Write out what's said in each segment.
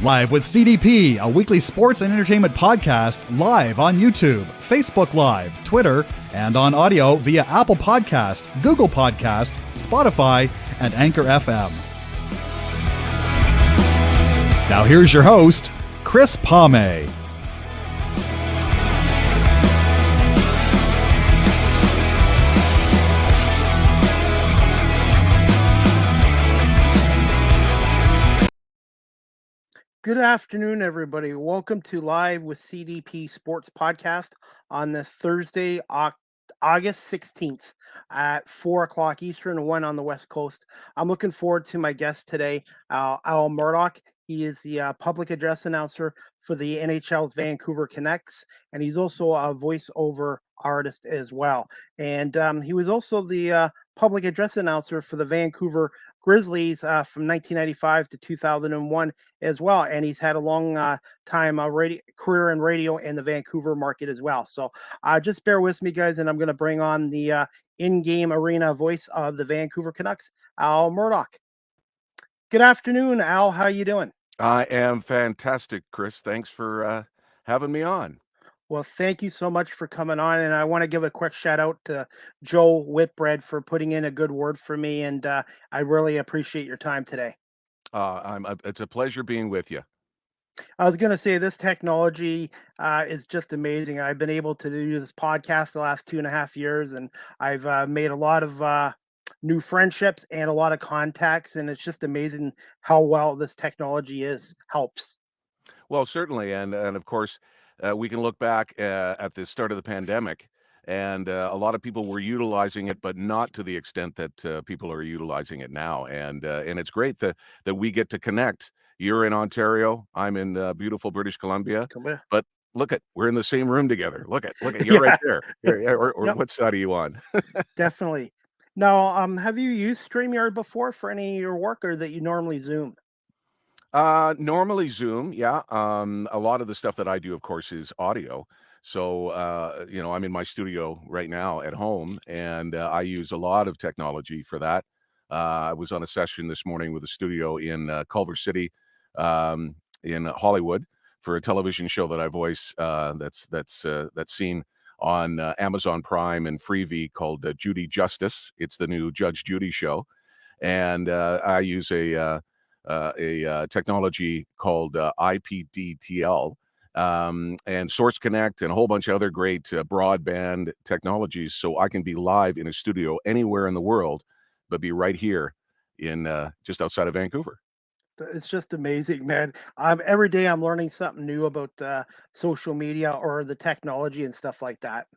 Live with CDP, a weekly sports and entertainment podcast live on YouTube, Facebook Live, Twitter, and on audio via Apple Podcast, Google Podcast, Spotify, and Anchor FM. Now here's your host, Chris Palme. Good afternoon, everybody. Welcome to Live with CDP Sports Podcast on this Thursday, August 16th at 4 o'clock Eastern and 1 on the West Coast. I'm looking forward to my guest today, Al Murdoch. He is the public address announcer for the NHL's Vancouver Canucks, and he's also a voiceover artist as well. And he was also the public address announcer for the Vancouver Grizzlies from 1995 to 2001 as well, and he's had a long time career in radio in the Vancouver market as well. So just bear with me, guys, and I'm going to bring on the in-game arena voice of the Vancouver Canucks, Al Murdoch. Good afternoon, Al. How you doing? I am fantastic, Chris. Thanks for having me on. Well, thank you so much for coming on, and I want to give a quick shout out to Joe Whitbread for putting in a good word for me, and I really appreciate your time today. It's a pleasure being with you. I was going to say this technology is just amazing. I've been able to do this podcast the last 2.5 years, and I've made a lot of new friendships and a lot of contacts, and it's just amazing how well this technology helps. Well, certainly, and of course, we can look back at the start of the pandemic, and a lot of people were utilizing it, but not to the extent that people are utilizing it now. And it's great that we get to connect. You're in Ontario, I'm in beautiful British Columbia, but we're in the same room together. Look at you're right there. Or Yep. What side are you on? Definitely. Now, have you used StreamYard before for any of your work, or that you normally Zoom? Normally Zoom, yeah. A lot of the stuff that I do, of course, is audio. So, I'm in my studio right now at home, and I use a lot of technology for that. I was on a session this morning with a studio in Culver City, in Hollywood, for a television show that I voice. That's seen on Amazon Prime and Freevee, called Judy Justice. It's the new Judge Judy show, and I use a technology called IPDTL, and Source Connect, and a whole bunch of other great broadband technologies, so I can be live in a studio anywhere in the world, but be right here in just outside of Vancouver. It's just amazing, man. Every day I'm learning something new about social media or the technology and stuff like that.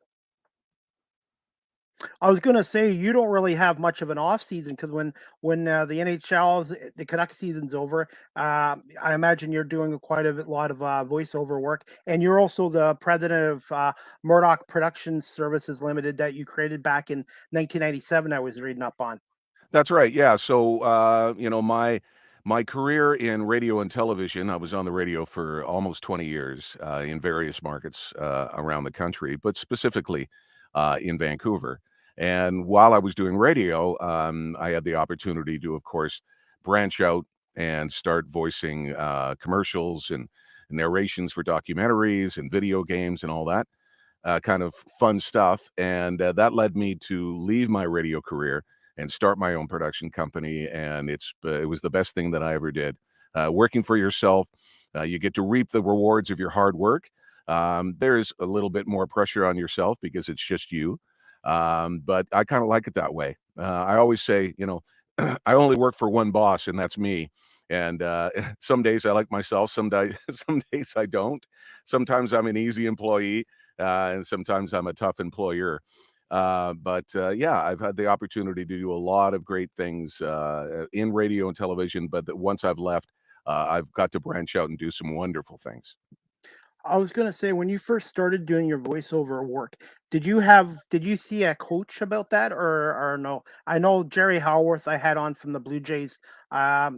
I was gonna say you don't really have much of an off season because when the the Canucks season's over, I imagine you're doing quite a lot of voiceover work, and you're also the president of Murdoch Production Services Limited that you created back in 1997. I was reading up on. That's right, yeah. So, my career in radio and television, I was on the radio for almost 20 years in various markets around the country, but specifically in Vancouver. And while I was doing radio, I had the opportunity to, of course, branch out and start voicing commercials and narrations for documentaries and video games and all that kind of fun stuff. And that led me to leave my radio career and start my own production company. And it was the best thing that I ever did. Working for yourself, you get to reap the rewards of your hard work. There's a little bit more pressure on yourself because it's just you. But I kind of like it that way. I always say, I only work for one boss, and that's me. And some days I like myself, some days I don't. Sometimes I'm an easy employee, and sometimes I'm a tough employer. But yeah, I've had the opportunity to do a lot of great things in radio and television. But once I've left, I've got to branch out and do some wonderful things. I was gonna say, when you first started doing your voiceover work, did you see a coach about that, or no? I know Jerry Howarth I had on from the Blue Jays a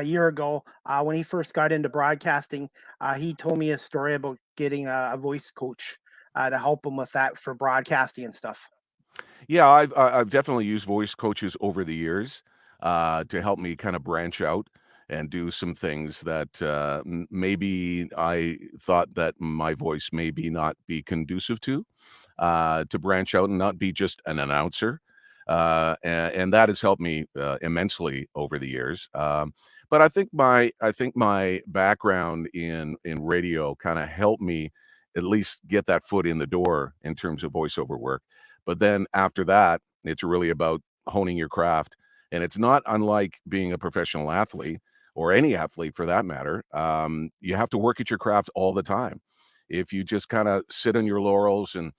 year ago when he first got into broadcasting. He told me a story about getting a voice coach to help him with that for broadcasting and stuff. Yeah, I've definitely used voice coaches over the years to help me kind of branch out and do some things that maybe I thought that my voice maybe not be conducive to branch out and not be just an announcer. And that has helped me immensely over the years. But I think my background in radio kind of helped me at least get that foot in the door in terms of voiceover work. But then after that, it's really about honing your craft. And it's not unlike being a professional athlete or any athlete for that matter. You have to work at your craft all the time. If you just kind of sit on your laurels and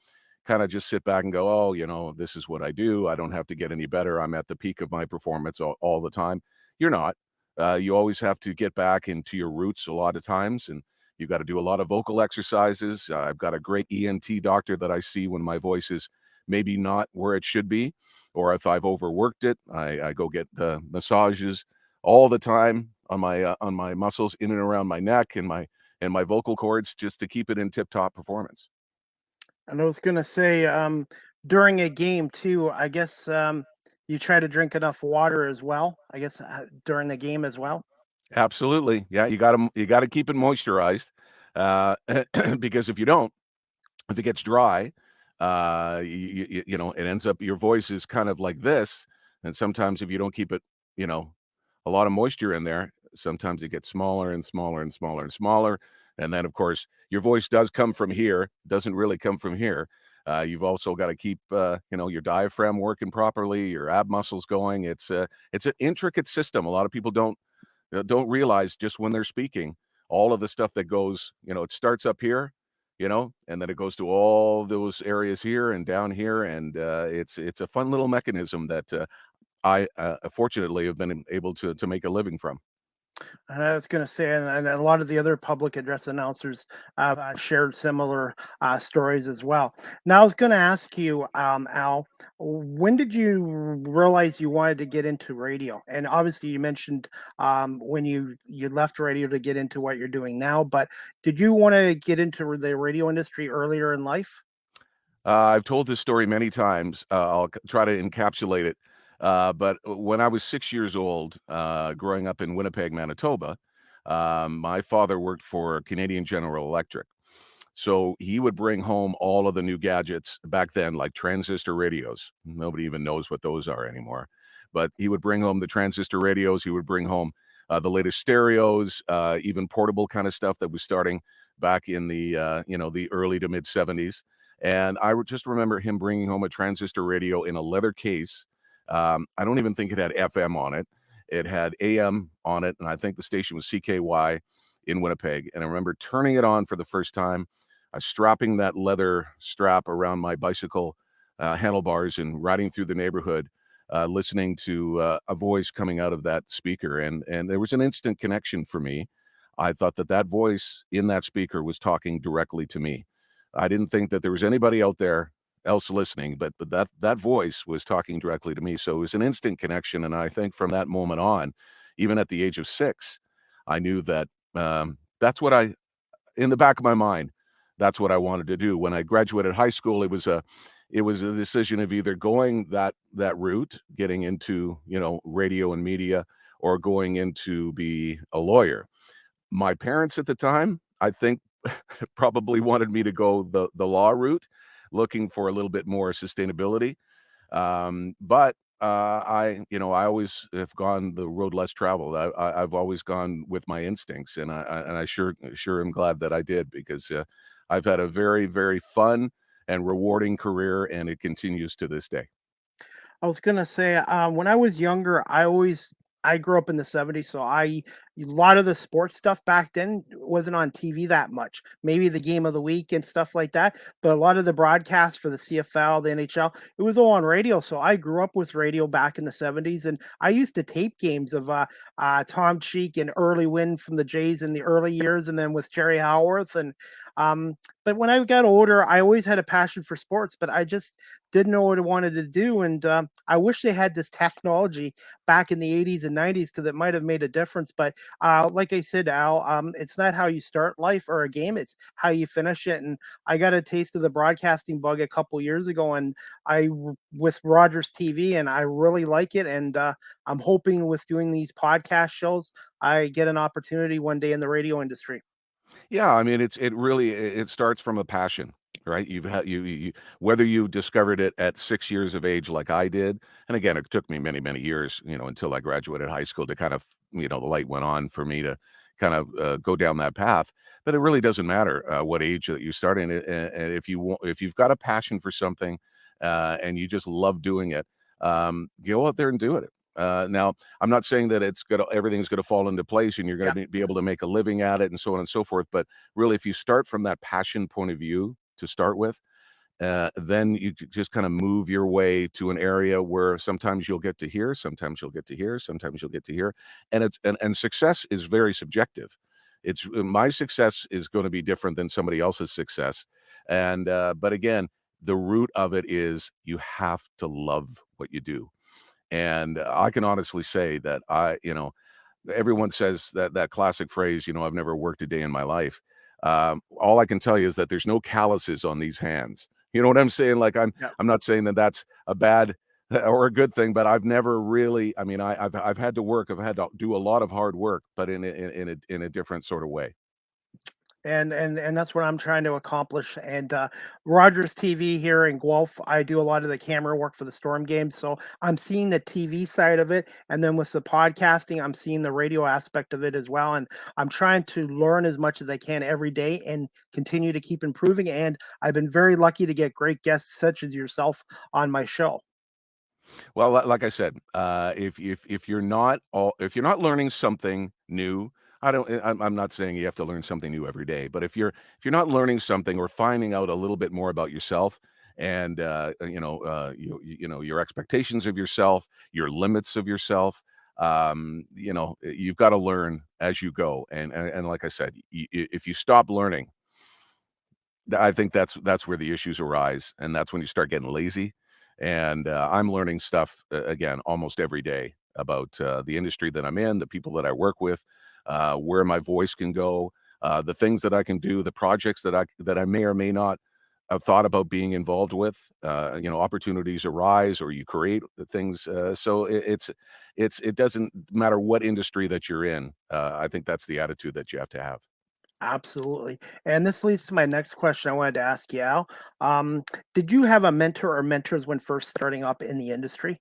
kind of just sit back and go, oh, this is what I do. I don't have to get any better. I'm at the peak of my performance all the time. You're not. You always have to get back into your roots a lot of times. And you've got to do a lot of vocal exercises. I've got a great ENT doctor that I see when my voice is maybe not where it should be, or if I've overworked it, I go get massages all the time on my muscles in and around my neck and my vocal cords just to keep it in tip-top performance. And I was gonna say, during a game too, I guess you try to drink enough water as well. I guess during the game as well. Absolutely. Yeah, you gotta keep it moisturized, uh, because if you don't, if it gets dry, it ends up your voice is kind of like this, and sometimes if you don't keep it, you know, a lot of moisture in there, sometimes it gets smaller and smaller and smaller and smaller, and then, of course, your voice does come from here, doesn't really come from here. You've also gotta keep, your diaphragm working properly, your ab muscles going. It's an intricate system. A lot of people don't realize just when they're speaking, all of the stuff that goes, it starts up here, and then it goes to all those areas here and down here, and it's a fun little mechanism that I fortunately have been able to make a living from. I was going to say, and a lot of the other public address announcers have shared similar stories as well. Now, I was going to ask you, Al, when did you realize you wanted to get into radio? And obviously, you mentioned when you left radio to get into what you're doing now. But did you want to get into the radio industry earlier in life? I've told this story many times. I'll try to encapsulate it. But when I was 6 years old, growing up in Winnipeg, Manitoba, my father worked for Canadian General Electric. So he would bring home all of the new gadgets back then, like transistor radios. Nobody even knows what those are anymore. But he would bring home the transistor radios. He would bring home the latest stereos, even portable kind of stuff that was starting back in the early to mid 70s. And just remember him bringing home a transistor radio in a leather case. I don't even think it had FM on it. It had AM on it, and I think the station was CKY in Winnipeg. And I remember turning it on for the first time, strapping that leather strap around my bicycle handlebars and riding through the neighborhood, listening to a voice coming out of that speaker. And there was an instant connection for me. I thought that voice in that speaker was talking directly to me. I didn't think that there was anybody out there else listening, but that voice was talking directly to me. So it was an instant connection. And I think from that moment on, even at the age of 6, I knew that that's what in the back of my mind, that's what I wanted to do. When I graduated high school, it was a decision of either going that route, getting into, radio and media, or going into be a lawyer. My parents at the time, I think, probably wanted me to go the law route, looking for a little bit more sustainability. But I always have gone the road less traveled. I've always gone with my instincts, and I sure am glad that I did, because I've had a very, very fun and rewarding career, and it continues to this day. I was gonna say, when I was younger, I grew up in the '70s, so a lot of the sports stuff back then wasn't on TV that much. Maybe the game of the week and stuff like that, but a lot of the broadcasts for the CFL, the NHL, it was all on radio. So I grew up with radio back in the '70s, and I used to tape games of Tom Cheek and Early Win from the Jays in the early years, and then with Jerry Howarth. And but when I got older, I always had a passion for sports, but I just didn't know what I wanted to do. And I wish they had this technology back in the '80s and '90s, because it might have made a difference. But like I said, Al, it's not how you start life or a game; it's how you finish it. And I got a taste of the broadcasting bug a couple years ago, and with Rogers TV, and I really like it. And I'm hoping with doing these podcast shows, I get an opportunity one day in the radio industry. Yeah, I mean, it really it starts from a passion, right? You've had you whether you discovered it at 6 years of age like I did, and again, it took me many, many years, until I graduated high school to kind of, the light went on for me to kind of go down that path. But it really doesn't matter what age that you start in it, and if you've got a passion for something, and you just love doing it, go out there and do it. Now, I'm not saying that everything's gonna fall into place and you're gonna Yeah, be able to make a living at it and so on and so forth. But really, if you start from that passion point of view to start with, then you just kind of move your way to an area where sometimes you'll get to hear, sometimes you'll get to hear, sometimes you'll get to hear, and success is very subjective. It's my success is going to be different than somebody else's success, and but again, the root of it is you have to love what you do. And I can honestly say that everyone says that classic phrase, I've never worked a day in my life. All I can tell you is that there's no calluses on these hands. You know what I'm saying? Like yeah. I'm not saying that that's a bad or a good thing, but I've never really. I mean, I've had to work. I've had to do a lot of hard work, but in a different sort of way. And that's what I'm trying to accomplish. And Rogers TV here in Guelph, I do a lot of the camera work for the Storm games, so I'm seeing the TV side of it, and then with the podcasting, I'm seeing the radio aspect of it as well. And I'm trying to learn as much as I can every day and continue to keep improving. And I've been very lucky to get great guests such as yourself on my show. Well, like I said, if you're not learning something new, I'm not saying you have to learn something new every day, but if you're not learning something or finding out a little bit more about yourself and your expectations of yourself, your limits of yourself, you've got to learn as you go. And like I said, if you stop learning, I think that's where the issues arise, and that's when you start getting lazy. And I'm learning stuff again almost every day about the industry that I'm in, the people that I work with, where my voice can go, the things that I can do, the projects that I may or may not have thought about being involved with. Opportunities arise, or you create things. So it doesn't matter what industry that you're in. I think that's the attitude that you have to have. Absolutely. And this leads to my next question I wanted to ask you, Al. Um, did you have a mentor or mentors when first starting up in the industry?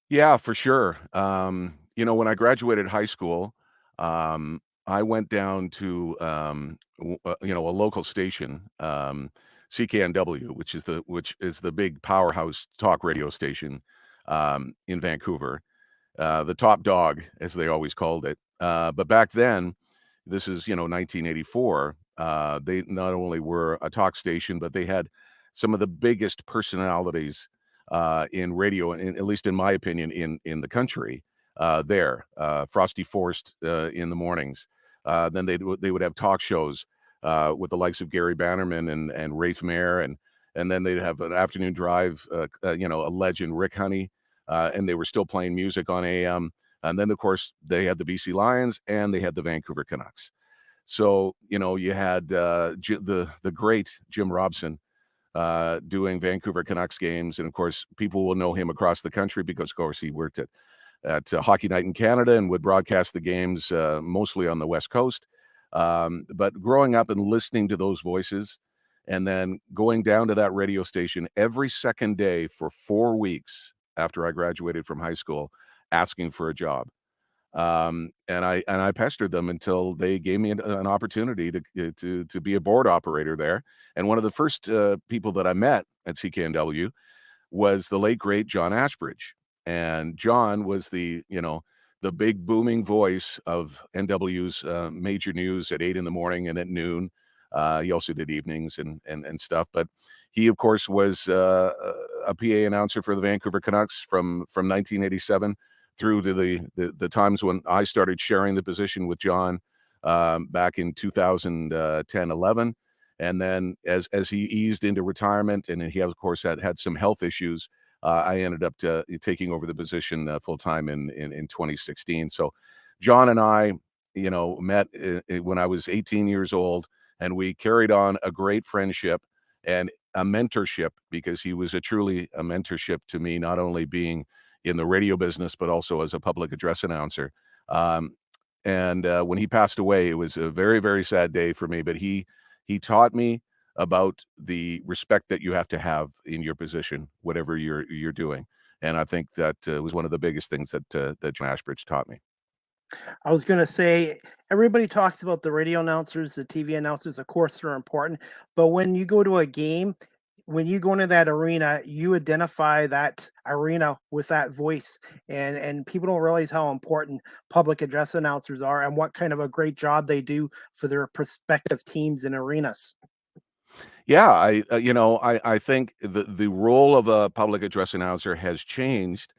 Yeah, for sure. When I graduated high school, I went down to a local station, CKNW, which is the big powerhouse talk radio station in Vancouver, the top dog, as they always called it. But back then, this is 1984. They not only were a talk station, but they had some of the biggest personalities in radio, and at least in my opinion, in the country. There, Frosty Forrest in the mornings. Then they would have talk shows with the likes of Gary Bannerman and Rafe Mayer, and then they'd have an afternoon drive. A legend, Rick Honey, and they were still playing music on AM. And then, of course, they had the BC Lions and they had the Vancouver Canucks. So, you had the great Jim Robson doing Vancouver Canucks games, and of course, people will know him across the country because, of course, he worked at Hockey Night in Canada and would broadcast the games mostly on the West Coast. But growing up and listening to those voices, and then going down to that radio station every second day for 4 weeks after I graduated from high school, asking for a job. And I pestered them until they gave me an opportunity to be a board operator there. And one of the first people that I met at CKNW was the late great John Ashbridge, and John was the big booming voice of NW's major news at 8 in the morning and at noon. He also did evenings and stuff, but he of course was a PA announcer for the Vancouver Canucks from 1987 through to the times when I started sharing the position with John back in 2010-11. And then as he eased into retirement, and he of course had some health issues, I ended up taking over the position full time in 2016. So John and I, met when I was 18 years old, and we carried on a great friendship and a mentorship, because he was truly a mentorship to me, not only being in the radio business, but also as a public address announcer. Um, and when he passed away, it was a very, very sad day for me. But he taught me about the respect that you have to have in your position, whatever you're doing. And I think that was one of the biggest things that John Ashbridge taught me. I was going to say, everybody talks about the radio announcers, the TV announcers. Of course, they're important. But when you go to a game, when you go into that arena, you identify that arena with that voice. And people don't realize how important public address announcers are and what kind of a great job they do for their prospective teams and arenas. Yeah, I think the role of a public address announcer has changed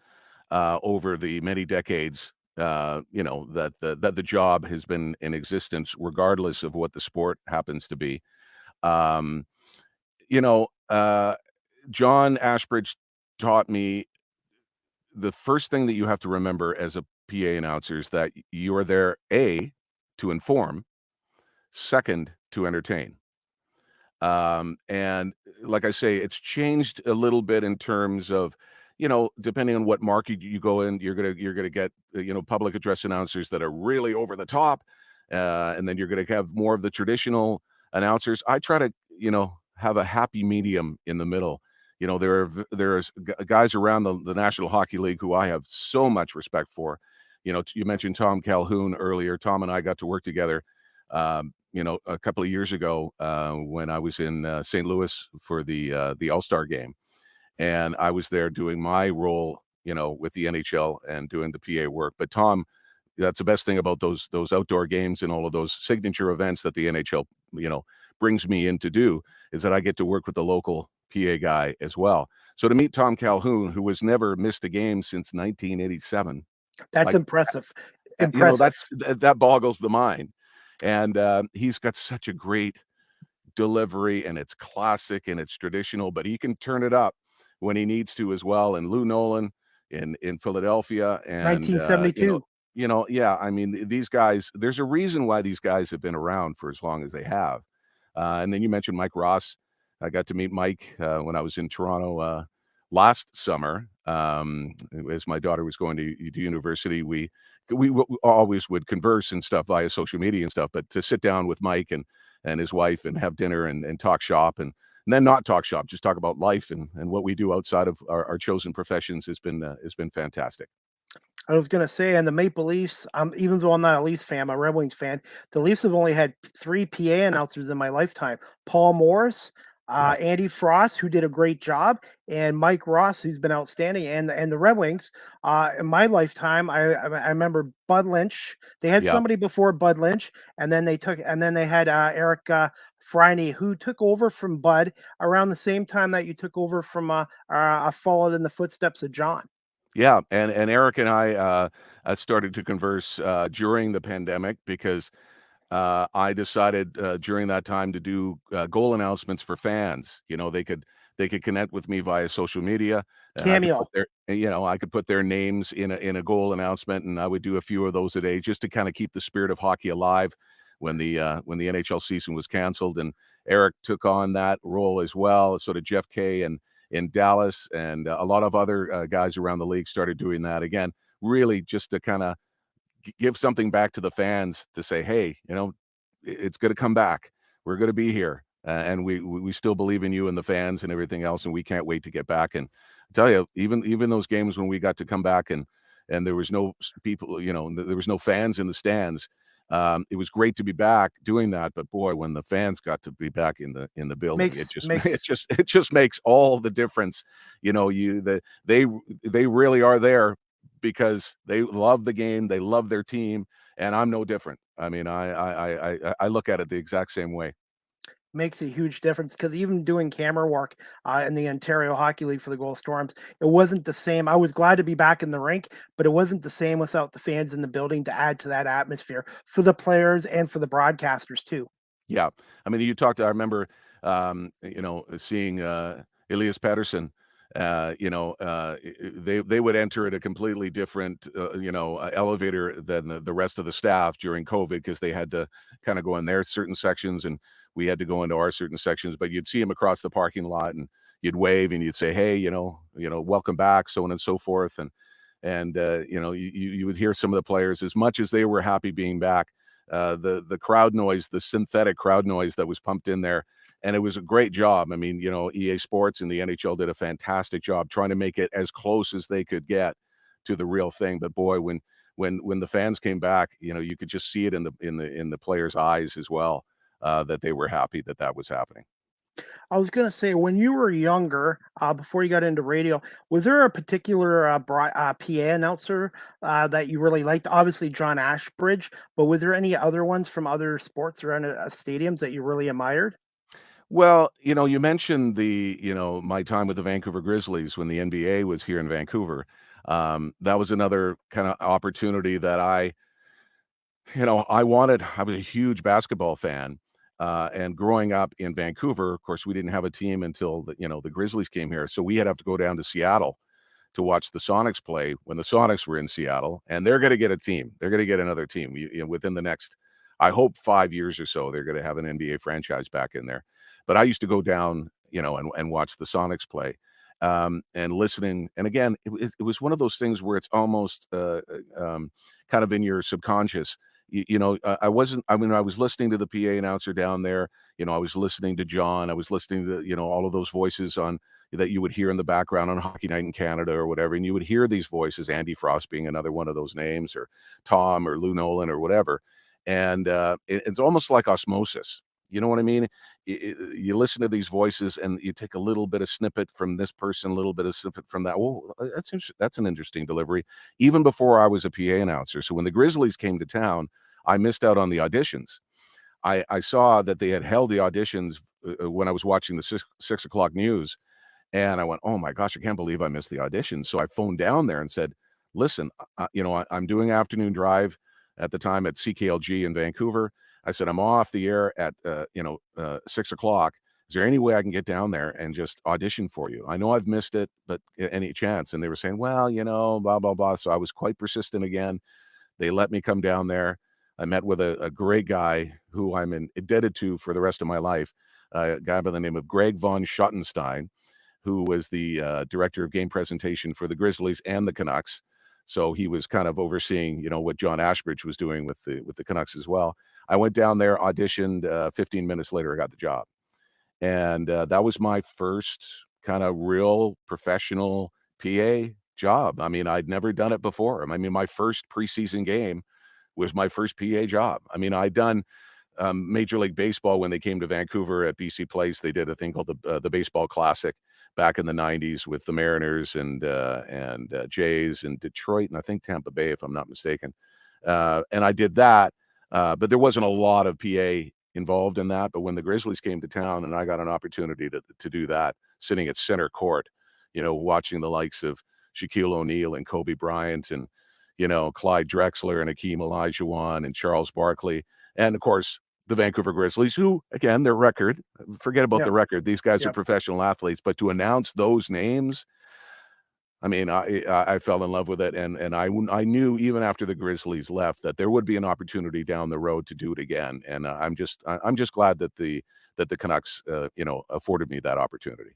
over the many decades. That the job has been in existence, regardless of what the sport happens to be. Um, you know, uh, John Ashbridge taught me the first thing that you have to remember as a PA announcer is that you are there, A, to inform, second, to entertain. And like I say, it's changed a little bit in terms of, depending on what market you go in, you're gonna get public address announcers that are really over the top, and then you're gonna have more of the traditional announcers. I try to have a happy medium in the middle. There's guys around the National Hockey League who I have so much respect for. You mentioned Tom Calhoun earlier. Tom and I got to work together a couple of years ago when I was in St. Louis for the All-Star game, and I was there doing my role, with the NHL and doing the PA work. But Tom, that's the best thing about those outdoor games and all of those signature events that the NHL, brings me in to do, is that I get to work with the local PA guy as well. So to meet Tom Calhoun, who has never missed a game since 1987, That's like impressive. Impressive. that boggles the mind. And he's got such a great delivery, and it's classic and it's traditional, but he can turn it up when he needs to as well. And Lou Nolan in Philadelphia, and 1972. yeah. I mean, these guys. There's a reason why these guys have been around for as long as they have. And then you mentioned Mike Ross. I got to meet Mike when I was in Toronto last summer. As my daughter was going to university, we always would converse and stuff via social media and stuff, but to sit down with Mike and his wife and have dinner and talk shop, and then not talk shop, just talk about life and what we do outside of our chosen professions has been fantastic. I was gonna say, and the Maple Leafs, even though I'm not a Leafs fan, I'm a Red Wings fan. The Leafs have only had 3 PA announcers in my lifetime: Paul Morris, Yeah. Andy Frost, who did a great job, and Mike Ross, who's been outstanding. And the Red Wings, in my lifetime, I remember Bud Lynch. They had Yeah. somebody before Bud Lynch, and then they had Eric Friney, who took over from Bud around the same time that you took over from followed in the footsteps of John. Yeah, and Eric and I started to converse during the pandemic, because I decided during that time to do goal announcements for fans. They could connect with me via social media, and Cameo. I could put their names in a goal announcement, and I would do a few of those a day just to kind of keep the spirit of hockey alive when the NHL season was canceled. And Eric took on that role as well. So did Jeff Kay and in Dallas, and a lot of other guys around the league started doing that again. Really, just to kind of give something back to the fans, to say, hey, it's going to come back. We're going to be here, and we still believe in you and the fans and everything else, and we can't wait to get back. And I tell you, even those games when we got to come back and there was no people, there was no fans in the stands. It was great to be back doing that, but boy, when the fans got to be back in the building, it Makes just makes it just makes all the difference. They really are there because they love the game, they love their team, and I'm no different. I mean, I look at it the exact same way. makes a huge difference because even doing camera work in the Ontario Hockey League for the Gold Storms, it wasn't the same. I was glad to be back in the rink, but it wasn't the same without the fans in the building to add to that atmosphere for the players and for the broadcasters too. Yeah. I mean, I remember, seeing Elias Pettersson They would enter at a completely different elevator than the rest of the staff during COVID, because they had to kind of go in their certain sections and we had to go into our certain sections. But you'd see them across the parking lot and you'd wave and you'd say, hey, welcome back, so on and so forth. You would hear some of the players, as much as they were happy being back, the crowd noise, the synthetic crowd noise that was pumped in there. And it was a great job. I mean, EA Sports and the NHL did a fantastic job trying to make it as close as they could get to the real thing. But boy, when the fans came back, you could just see it in the players' eyes as well, that they were happy that was happening. I was gonna say, when you were younger, before you got into radio, was there a particular PA announcer that you really liked? Obviously, John Ashbridge, but was there any other ones from other sports around stadiums that you really admired? Well, you mentioned my time with the Vancouver Grizzlies when the NBA was here in Vancouver. That was another kind of opportunity that I wanted. I was a huge basketball fan. And growing up in Vancouver, of course, we didn't have a team until the Grizzlies came here. So we had to go down to Seattle to watch the Sonics play when the Sonics were in Seattle, and they're going to get a team. They're going to get another team within the next, I hope, 5 years or so. They're going to have an NBA franchise back in there. But I used to go down, and watch the Sonics play, and listening. And again, it was one of those things where it's almost kind of in your subconscious. I wasn't. I mean, I was listening to the PA announcer down there. I was listening to John. I was listening to all of those voices on that you would hear in the background on Hockey Night in Canada or whatever, and you would hear these voices. Andy Frost being another one of those names, or Tom, or Lou Nolan, or whatever. And it's almost like osmosis. You know what I mean? You listen to these voices and you take a little bit of snippet from this person, a little bit of snippet from that. Well, that's an interesting delivery, even before I was a PA announcer. So when the Grizzlies came to town, I missed out on the auditions. I saw that they had held the auditions when I was watching the 6 o'clock news. And I went, oh my gosh, I can't believe I missed the audition. So I phoned down there and said, listen, I'm doing afternoon drive at the time at CKLG in Vancouver. I said, I'm off the air at 6 o'clock. Is there any way I can get down there and just audition for you? I know I've missed it, but any chance? And they were saying, well, blah, blah, blah. So I was quite persistent again. They let me come down there. I met with a great guy who I'm indebted to for the rest of my life, a guy by the name of Greg von Schottenstein, who was the director of game presentation for the Grizzlies and the Canucks. So he was kind of overseeing, what John Ashbridge was doing with the Canucks as well. I went down there, auditioned. 15 minutes later, I got the job, and that was my first kind of real professional PA job. I mean, I'd never done it before. I mean, my first preseason game was my first PA job. I mean, I'd done Major League Baseball when they came to Vancouver at BC Place. They did a thing called the Baseball Classic back in the 90s with the Mariners and Jays and Detroit, and I think Tampa Bay, if I'm not mistaken. And I did that, but there wasn't a lot of PA involved in that. But when the Grizzlies came to town and I got an opportunity to do that, sitting at center court, watching the likes of Shaquille O'Neal and Kobe Bryant and, Clyde Drexler and Akeem Olajuwon and Charles Barkley, and of course, the Vancouver Grizzlies, who, again, their record, forget about the record. These guys are professional athletes, but to announce those names, I mean, I fell in love with it. And I knew even after the Grizzlies left that there would be an opportunity down the road to do it again. And I'm just glad that the Canucks, afforded me that opportunity.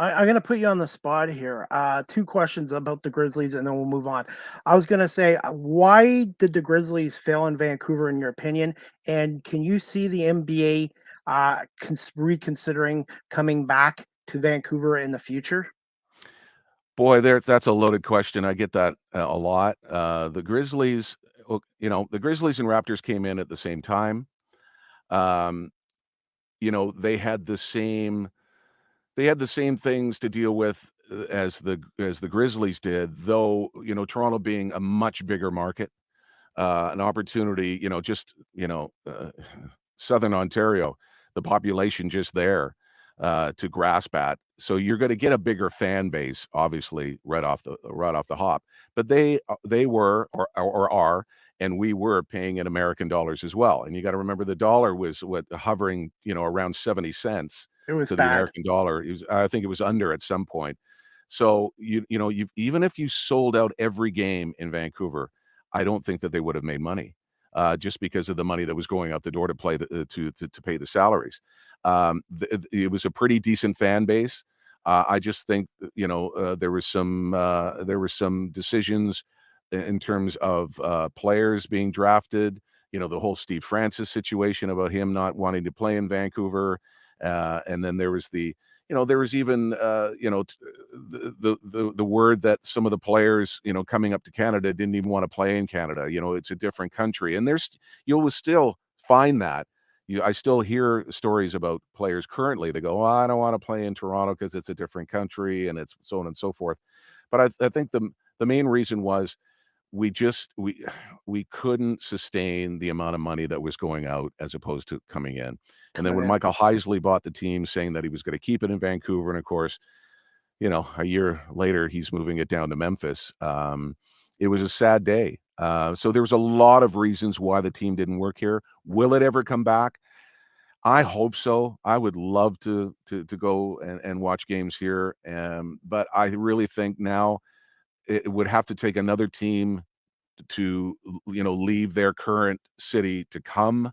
I'm going to put you on the spot here. 2 questions about the Grizzlies, and then we'll move on. I was going to say, why did the Grizzlies fail in Vancouver, in your opinion? And can you see the NBA reconsidering coming back to Vancouver in the future? Boy, that's a loaded question. I get that a lot. The Grizzlies, the Grizzlies and Raptors came in at the same time. They had the same things to deal with as the Grizzlies did, though, Toronto being a much bigger market, an opportunity, Southern Ontario, the population just there to grasp at. So you're going to get a bigger fan base, obviously, right off the hop. But they were or are, and we were paying in American dollars as well. And you got to remember the dollar was hovering, around 70 cents It was to the bad. American dollar. I think it was under at some point. So even if you sold out every game in Vancouver, I don't think that they would have made money, just because of the money that was going out the door to play to pay the salaries. It was a pretty decent fan base. I just think there was some decisions in terms of players being drafted. The whole Steve Francis situation about him not wanting to play in Vancouver, and then there was there was even the word that some of the players coming up to Canada didn't even want to play in Canada. It's a different country, and you'll still find that. I still hear stories about players currently that go, "Oh, I don't want to play in Toronto because it's a different country and it's so on and so forth." But I think the main reason was we just we couldn't sustain the amount of money that was going out as opposed to coming in. And then when Correct. Michael Heisley bought the team, saying that he was going to keep it in Vancouver, and of course, a year later he's moving it down to Memphis. It was a sad day. So there was a lot of reasons why the team didn't work here. Will it ever come back? I hope so. I would love to go and watch games here, but I really think now it would have to take another team to leave their current city to come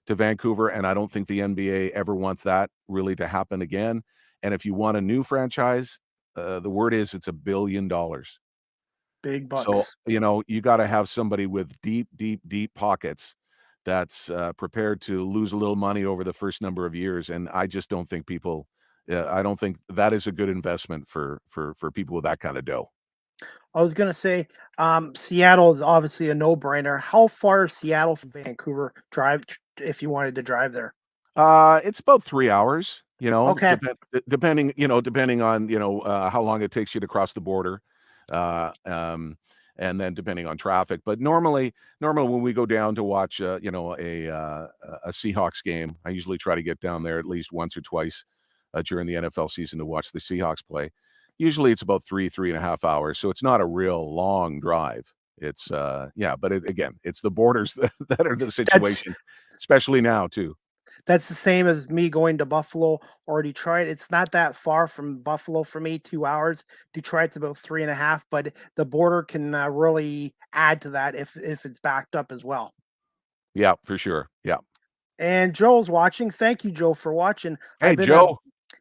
to Vancouver, and I don't think the NBA ever wants that really to happen again. And if you want a new franchise, the word is it's $1 billion. Big So, bucks. you gotta have somebody with deep, deep, deep pockets that's, prepared to lose a little money over the first number of years, and I just don't think I don't think that is a good investment for people with that kinda dough. I was gonna say, Seattle is obviously a no-brainer. How far is Seattle from Vancouver drive if you wanted to drive there? It's about 3 hours, Okay. depending on, how long it takes you to cross the border, uh, um, and then depending on traffic. But normally when we go down to watch, a Seahawks game, I usually try to get down there at least once or twice, during the NFL season to watch the Seahawks play. Usually it's about 3.5 hours, so it's not a real long drive. It's, yeah, but again, it's the borders that are the That's situation, especially now too. that's the same as me going to Buffalo or Detroit. It's not that far from Buffalo for me, 2 hours. Detroit's about 3.5, but the border can, really add to that if it's backed up as well. Yeah, for sure. Yeah. And Joel's watching. Thank you, Joe, for watching. Hey, I've been a Joe.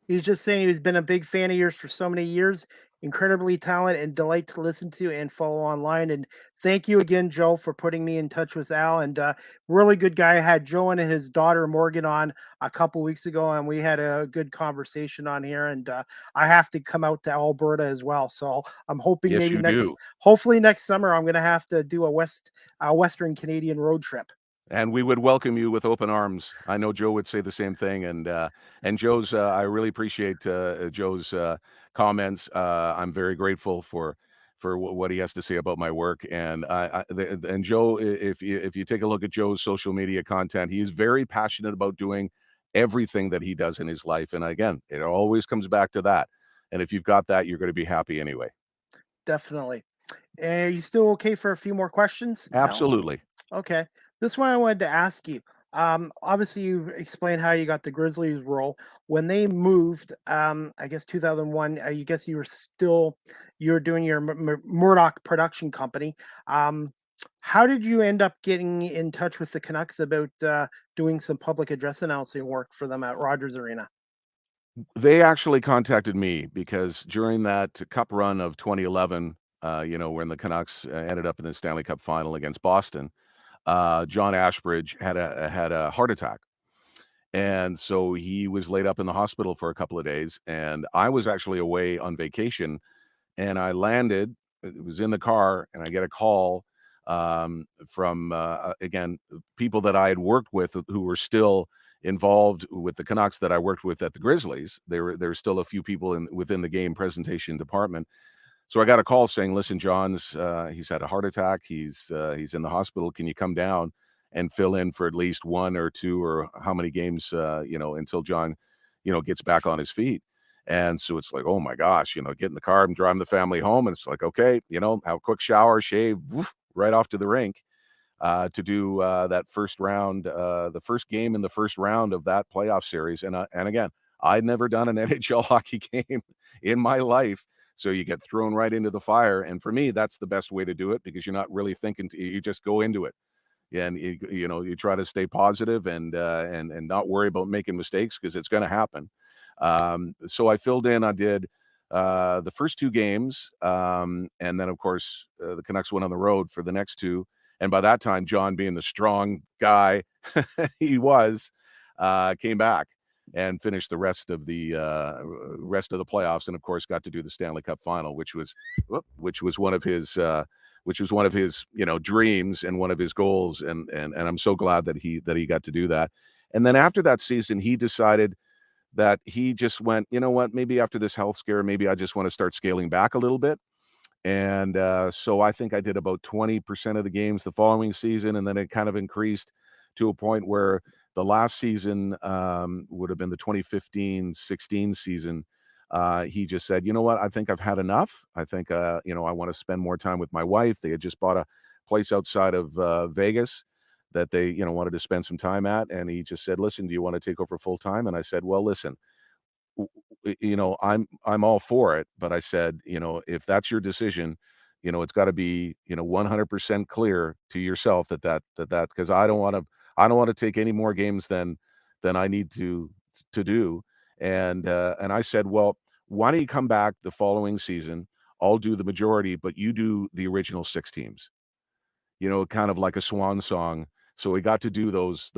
He's just saying he's been a big fan of yours for so many years. Incredibly talented and delight to listen to and follow online. And thank you again, Joe, for putting me in touch with Al. And really good guy. I had Joe and his daughter Morgan on a couple weeks ago, and we had a good conversation on here. And I have to come out to Alberta as well, so I'm hoping Yes, you do. hopefully next summer, I'm going to have to do a Western Canadian road trip. And we would welcome you with open arms. I know Joe would say the same thing, and Joe's, I really appreciate, Joe's, comments. I'm very grateful for what he has to say about my work, and and Joe, if you take a look at Joe's social media content, he is very passionate about doing everything that he does in his life, and again, it always comes back to that, and if you've got that, you're gonna be happy anyway. Definitely. Are you still okay for a few more questions, Al? Absolutely. Okay. This one I wanted to ask you. Obviously, you explained how you got the Grizzlies role when they moved. I guess 2001. You guess you were doing your Murdoch production company. How did you end up getting in touch with the Canucks about doing some public address announcing work for them at Rogers Arena? They actually contacted me because during that cup run of 2011, when the Canucks ended up in the Stanley Cup final against Boston, John Ashbridge had a heart attack. And so he was laid up in the hospital for a couple of days. And I was actually away on vacation, and I landed, it was in the car, and I get a call from, again, people that I had worked with who were still involved with the Canucks that I worked with at the Grizzlies. There were still a few people within the game presentation department. So I got a call saying, "Listen, John's he's had a heart attack. He's in the hospital. Can you come down and fill in for at least one or two or how many games until John gets back on his feet?" And so it's like, oh my gosh, get in the car and driving the family home, and it's like, okay, have a quick shower, shave, woof, right off to the rink to do that first round, the first game in the first round of that playoff series. And again, I'd never done an NHL hockey game in my life. So you get thrown right into the fire. And for me, that's the best way to do it, because you're not really thinking, you just go into it. And you try to stay positive and not worry about making mistakes, because it's going to happen. So I filled in. I did the first 2 games, and then of course the Canucks went on the road for the next 2. And by that time, John, being the strong guy he was, came back and finished the rest of the playoffs, and of course got to do the Stanley Cup final, which was one of his dreams and one of his goals, and I'm so glad that he got to do that. And then after that season, he decided that he just went, you know what, maybe after this health scare, maybe I just want to start scaling back a little bit. And so I think I did about 20% of the games the following season, and then it kind of increased to a point where the last season would have been the 2015-16 season. He just said, you know what, I think I've had enough. I think, I want to spend more time with my wife. They had just bought a place outside of Vegas that they, wanted to spend some time at. And he just said, listen, do you want to take over full time? And I said, well, listen, I'm all for it. But I said, if that's your decision, it's got to be, 100% clear to yourself that, because I don't want to take any more games than I need to do. And I said, well, why don't you come back the following season? I'll do the majority, but you do the original 6 teams, kind of like a swan song. So we got to do those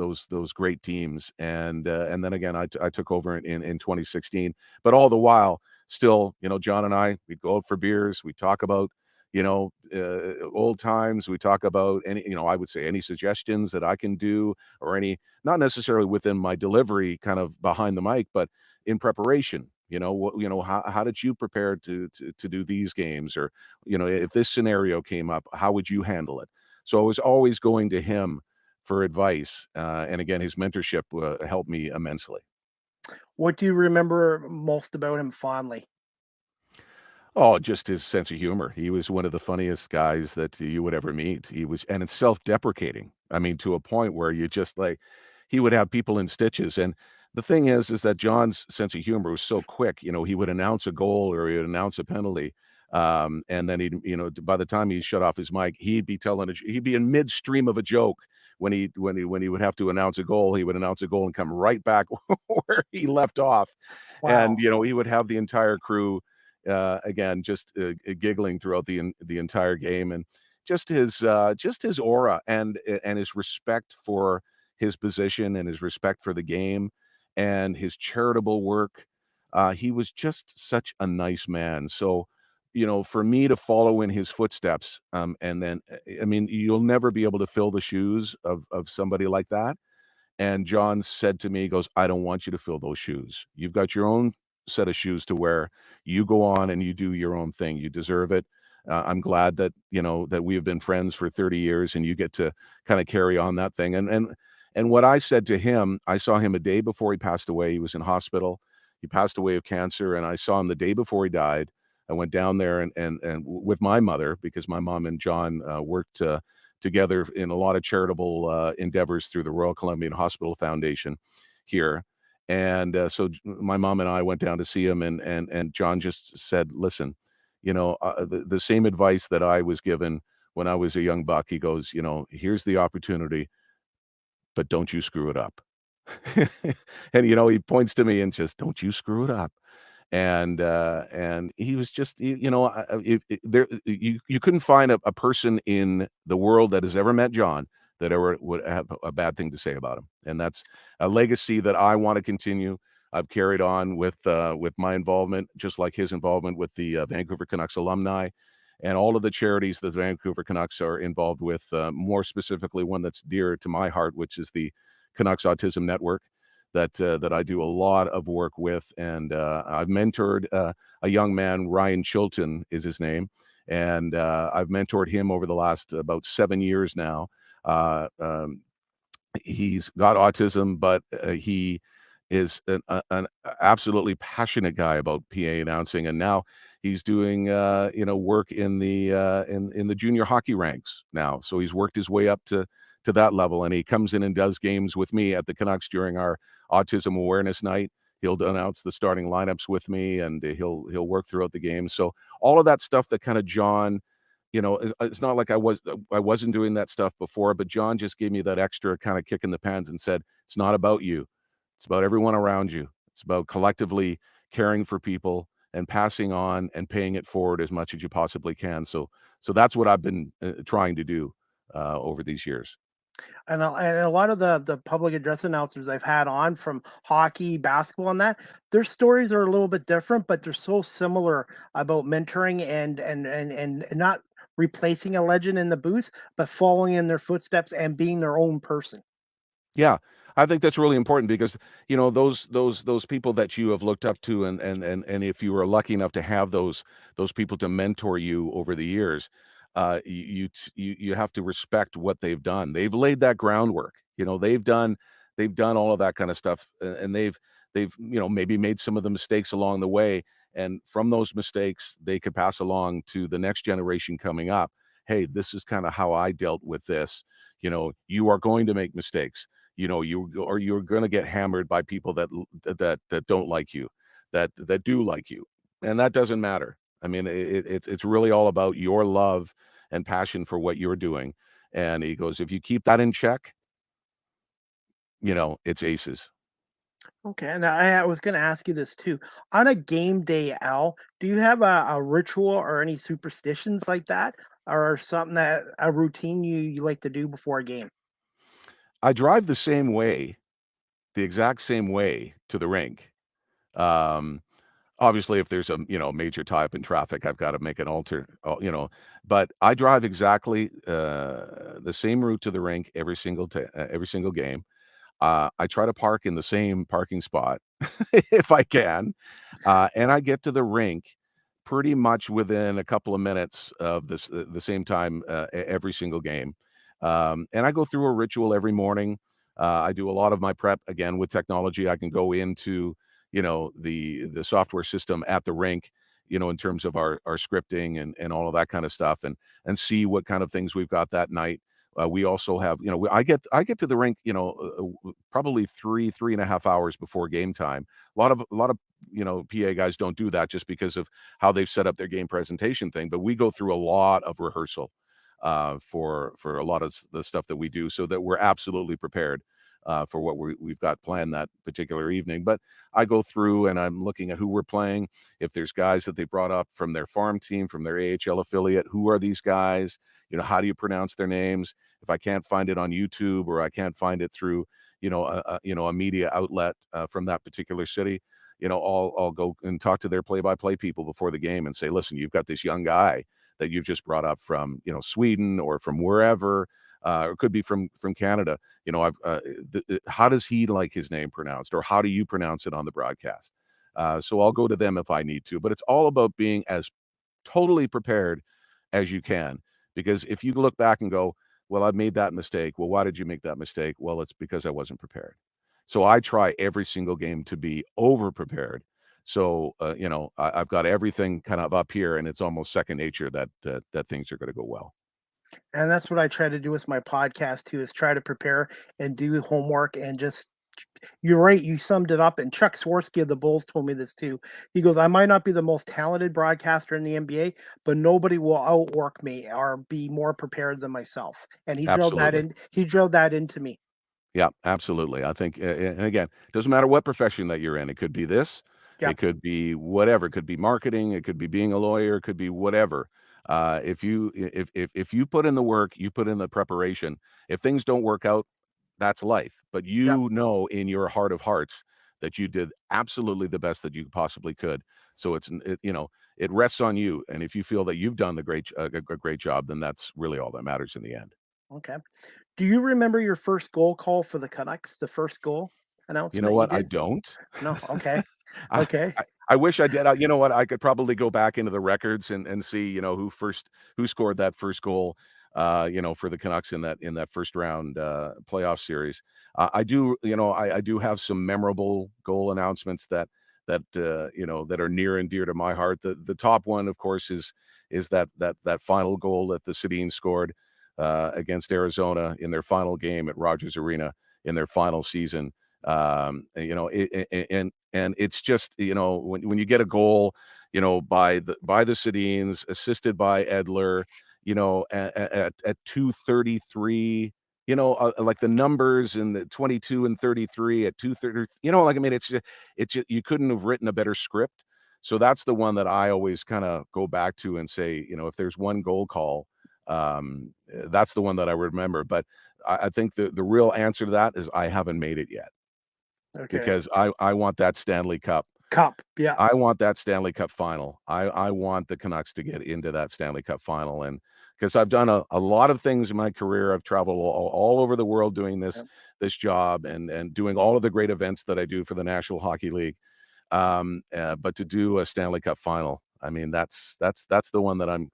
great teams, and then again I took over in 2016. But all the while, still, John and I, we'd go out for beers, we talk about old times, we talk about any, I would say any suggestions that I can do, or any, not necessarily within my delivery, kind of behind the mic, but in preparation. How did you prepare to do these games, or if this scenario came up, how would you handle it? So I was always going to him for advice. And again, his mentorship helped me immensely. What do you remember most about him fondly? Oh, just his sense of humor. He was one of the funniest guys that you would ever meet. And it's self-deprecating. I mean, to a point where you just he would have people in stitches. And the thing is that John's sense of humor was so quick. He would announce a goal, or he would announce a penalty. And then by the time he shut off his mic, he'd be in midstream of a joke. When he would have to announce a goal, he would announce a goal and come right back where he left off. Wow. And he would have the entire crew again just giggling throughout the entire game. And just his aura and his respect for his position, and his respect for the game, and his charitable work. He was just such a nice man. So for me to follow in his footsteps, and then, I mean, you'll never be able to fill the shoes of somebody like that. And John said to me, he goes, I don't want you to fill those shoes. You've got your own set of shoes to wear. You go on and you do your own thing. You deserve it. I'm glad that, that we have been friends for 30 years and you get to kind of carry on that thing. And what I said to him, I saw him a day before he passed away. He was in hospital. He passed away of cancer. And I saw him the day before he died. I went down there and with my mother, because my mom and John worked together in a lot of charitable endeavors through the Royal Columbian Hospital Foundation here. And so my mom and I went down to see him, and John just said, listen, the same advice that I was given when I was a young buck. He goes, here's the opportunity, but don't you screw it up. And, he points to me and just, don't you screw it up. And he was just, you couldn't find a person in the world that has ever met John that ever would have a bad thing to say about him. And that's a legacy that I want to continue. I've carried on with my involvement, just like his involvement with the Vancouver Canucks alumni and all of the charities that the Vancouver Canucks are involved with, more specifically one that's dear to my heart, which is the Canucks Autism Network. That I do a lot of work with. And I've mentored a young man, Ryan Chilton is his name. And I've mentored him over the last about 7 years now. He's got autism, but he is an absolutely passionate guy about PA announcing. And now he's doing, work in the junior hockey ranks now. So he's worked his way up to that level, and he comes in and does games with me at the Canucks during our autism awareness night. He'll announce the starting lineups with me, and he'll work throughout the game. So all of that stuff that kind of John, it's not like I wasn't doing that stuff before, but John just gave me that extra kind of kick in the pants and said, it's not about you. It's about everyone around you. It's about collectively caring for people and passing on and paying it forward as much as you possibly can. So that's what I've been trying to do over these years. And a lot of the public address announcers I've had on from hockey, basketball, and that, their stories are a little bit different, but they're so similar about mentoring and not replacing a legend in the booth, but following in their footsteps and being their own person. Yeah, I think that's really important because, those people that you have looked up to, and if you were lucky enough to have those people to mentor you over the years, you have to respect what they've done. They've laid that groundwork. They've done all of that kind of stuff, and they've maybe made some of the mistakes along the way, and from those mistakes, they could pass along to the next generation coming up. Hey, this is kind of how I dealt with this. You are going to make mistakes. You're going to get hammered by people that don't like you, that do like you, and that doesn't matter. I mean, it's really all about your love and passion for what you're doing. And he goes, if you keep that in check, it's aces. Okay, and I was going to ask you this too. On a game day, Al, do you have a ritual or any superstitions like that, or something that a routine you like to do before a game? I drive the exact same way to the rink. Um, Obviously, if there's a major tie up in traffic, I've got to make an but I drive exactly the same route to the rink every single game. I try to park in the same parking spot if I can, and I get to the rink pretty much within a couple of minutes of the same time every single game. And I go through a ritual every morning. I do a lot of my prep again with technology. I can go into the software system at the rink, in terms of our scripting and all of that kind of stuff, and see what kind of things we've got that night. We also have, I get to the rink, probably 3.5 hours before game time. A lot of PA guys don't do that just because of how they've set up their game presentation thing. But we go through a lot of rehearsal for a lot of the stuff that we do, so that we're absolutely prepared for what we've got planned that particular evening. But I go through and I'm looking at who we're playing. If there's guys that they brought up from their farm team, from their AHL affiliate, who are these guys? How do you pronounce their names? If I can't find it on YouTube, or I can't find it through, a media outlet from that particular city, I'll go and talk to their play-by-play people before the game and say, listen, you've got this young guy that you've just brought up from, Sweden or from wherever, or it could be from Canada. How does he like his name pronounced, or how do you pronounce it on the broadcast? So I'll go to them if I need to, but it's all about being as totally prepared as you can. Because if you look back and go, well, I made that mistake. Well, why did you make that mistake? Well, it's because I wasn't prepared. So I try every single game to be over prepared. So, I've got everything kind of up here, and it's almost second nature that things are going to go well. And that's what I try to do with my podcast too, is try to prepare and do homework and just, you're right, you summed it up. And Chuck Swirsky of the Bulls told me this too. He goes, I might not be the most talented broadcaster in the NBA, but nobody will outwork me or be more prepared than myself. And Absolutely. he drilled that into me. Yeah, absolutely. I think, and again, doesn't matter what profession that you're in. It could be this, Yeah. it could be whatever. It could be marketing. It could be being a lawyer. It could be whatever. If you put in the work, you put in the preparation. If things don't work out, that's life. But Yep. in your heart of hearts that you did absolutely the best that you possibly could. So it rests on you. And if you feel that you've done a great job, then that's really all that matters in the end. Okay. Do you remember your first goal call for the Canucks? The first goal You know announcement you what? I did? don't. No. Okay. I Okay. I wish I did. You know what? I could probably go back into the records and see, who scored that first goal, for the Canucks in that first round playoff series. I do, I do have some memorable goal announcements that are near and dear to my heart. The top one, of course, is that final goal that the Sedins scored against Arizona in their final game at Rogers Arena in their final season. And it's just, when you get a goal, by the Sedins, assisted by Edler, at 2:33. Like the numbers in the 22 and 33 at 2:30. You couldn't have written a better script. So that's the one that I always kind of go back to and say, if there's one goal call, that's the one that I remember. But I think the real answer to that is I haven't made it yet. Okay. Because I want that Stanley Cup. Yeah. I want that Stanley Cup final. I want the Canucks to get into that Stanley Cup final. And because I've done a lot of things in my career, I've traveled all over the world doing this job and doing all of the great events that I do for the National Hockey League. But to do a Stanley Cup final, I mean, that's the one that I'm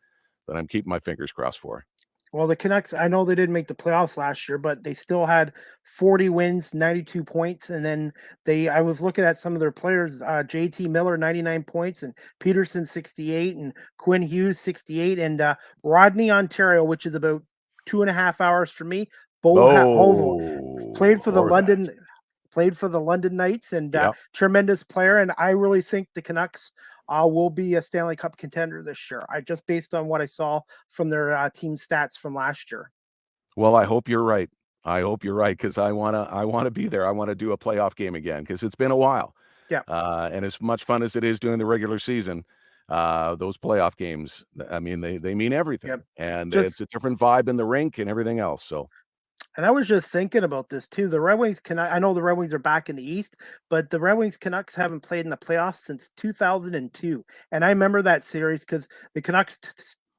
keeping my fingers crossed for. Well, the Canucks, I know they didn't make the playoffs last year, but they still had 40 wins, 92 points. And then I was looking at some of their players, JT Miller, 99 points, and Peterson, 68, and Quinn Hughes, 68, and Rodney, Ontario, which is about 2.5 hours for me. Played for the London Knights, and tremendous player. And I really think the Canucks will be a Stanley Cup contender this year. Just based on what I saw from their team stats from last year. Well, I hope you're right. Because I wanna be there. I want to do a playoff game again because it's been a while. Yeah. And as much fun as it is doing the regular season, those playoff games, I mean, they mean everything. Yep. And it's a different vibe in the rink and everything else. So. And I was just thinking about this too. The Red Wings I know the Red Wings are back in the East, but the Red Wings Canucks haven't played in the playoffs since 2002. And I remember that series because the Canucks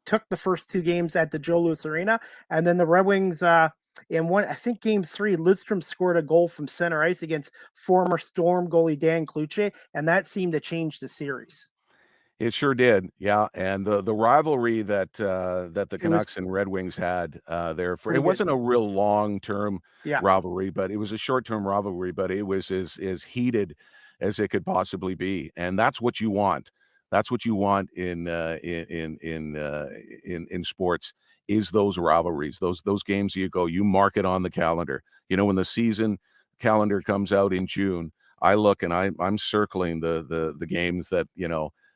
took the first 2 games at the Joe Louis Arena, and then the Red Wings in I think game 3, Lidstrom scored a goal from center ice against former Storm goalie Dan Cloutier, and that seemed to change the series. It sure did, yeah, and the rivalry that the Canucks and Red Wings had there for it wasn't a real long-term rivalry, but it was a short-term rivalry, but it was as heated as it could possibly be, and that's what you want. That's what you want in sports is those rivalries, those games you mark it on the calendar. When the season calendar comes out in June, I look and I'm circling the games that